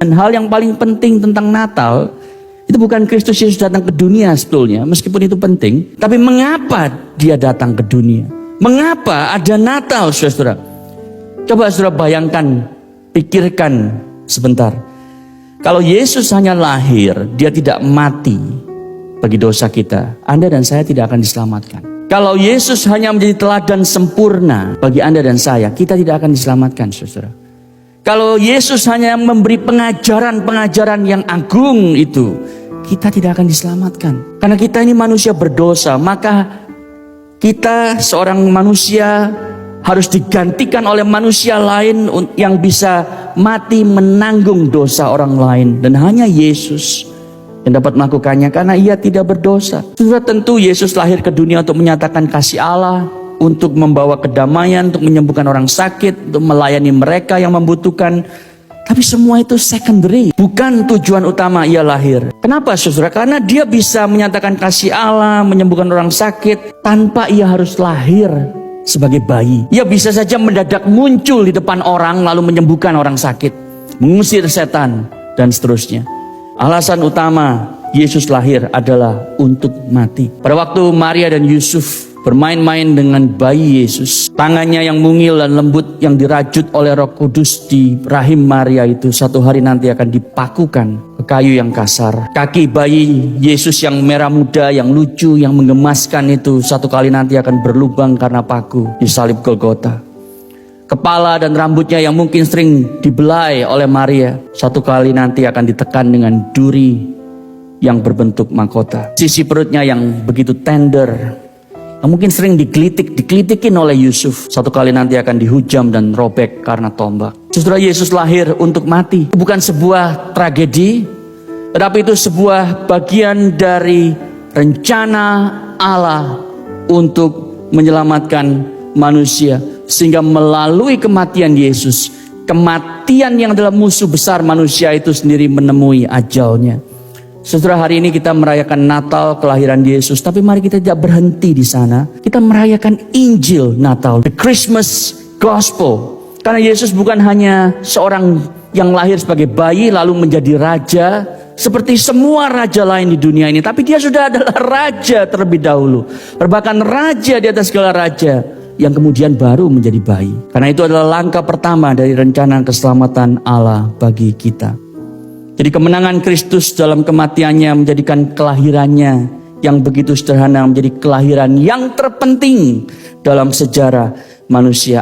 Dan hal yang paling penting tentang Natal, itu bukan Kristus Yesus datang ke dunia sebetulnya, meskipun itu penting. Tapi mengapa dia datang ke dunia? Mengapa ada Natal, saudara? Coba saudara bayangkan, pikirkan sebentar. Kalau Yesus hanya lahir, dia tidak mati bagi dosa kita, Anda dan saya tidak akan diselamatkan. Kalau Yesus hanya menjadi teladan sempurna bagi Anda dan saya, kita tidak akan diselamatkan, saudara. Kalau Yesus hanya memberi pengajaran-pengajaran yang agung itu, kita tidak akan diselamatkan. Karena kita ini manusia berdosa, maka kita seorang manusia harus digantikan oleh manusia lain yang bisa mati menanggung dosa orang lain. Dan hanya Yesus yang dapat melakukannya karena ia tidak berdosa. Sudah tentu Yesus lahir ke dunia untuk menyatakan kasih Allah, untuk membawa kedamaian, untuk menyembuhkan orang sakit, untuk melayani mereka yang membutuhkan. Tapi semua itu secondary, bukan tujuan utama ia lahir. Kenapa saudara? Karena dia bisa menyatakan kasih Allah, menyembuhkan orang sakit tanpa ia harus lahir sebagai bayi. Ia bisa saja mendadak muncul di depan orang lalu menyembuhkan orang sakit, mengusir setan dan seterusnya. Alasan utama Yesus lahir adalah untuk mati. Pada waktu Maria dan Yusuf bermain-main dengan bayi Yesus, tangannya yang mungil dan lembut yang dirajut oleh Roh Kudus di rahim Maria itu satu hari nanti akan dipakukan ke kayu yang kasar. Kaki bayi Yesus yang merah muda, yang lucu, yang menggemaskan itu satu kali nanti akan berlubang karena paku di salib Golgota. Kepala dan rambutnya yang mungkin sering dibelai oleh Maria, satu kali nanti akan ditekan dengan duri yang berbentuk mahkota. Sisi perutnya yang begitu tender, yang mungkin sering dikelitikin oleh Yusuf, satu kali nanti akan dihujam dan robek karena tombak. Saudara, Yesus lahir untuk mati. Bukan sebuah tragedi, tetapi itu sebuah bagian dari rencana Allah untuk menyelamatkan manusia. Sehingga melalui kematian Yesus, kematian yang adalah musuh besar manusia itu sendiri menemui ajalnya. Saudara, hari ini kita merayakan Natal, kelahiran Yesus. Tapi mari kita tidak berhenti di sana. Kita merayakan Injil Natal, the Christmas Gospel. Karena Yesus bukan hanya seorang yang lahir sebagai bayi lalu menjadi raja seperti semua raja lain di dunia ini. Tapi dia sudah adalah raja terlebih dahulu. Bahkan raja di atas segala raja, yang kemudian baru menjadi bayi. Karena itu adalah langkah pertama dari rencana keselamatan Allah bagi kita. Jadi kemenangan Kristus dalam kematiannya menjadikan kelahirannya yang begitu sederhana menjadi kelahiran yang terpenting dalam sejarah manusia.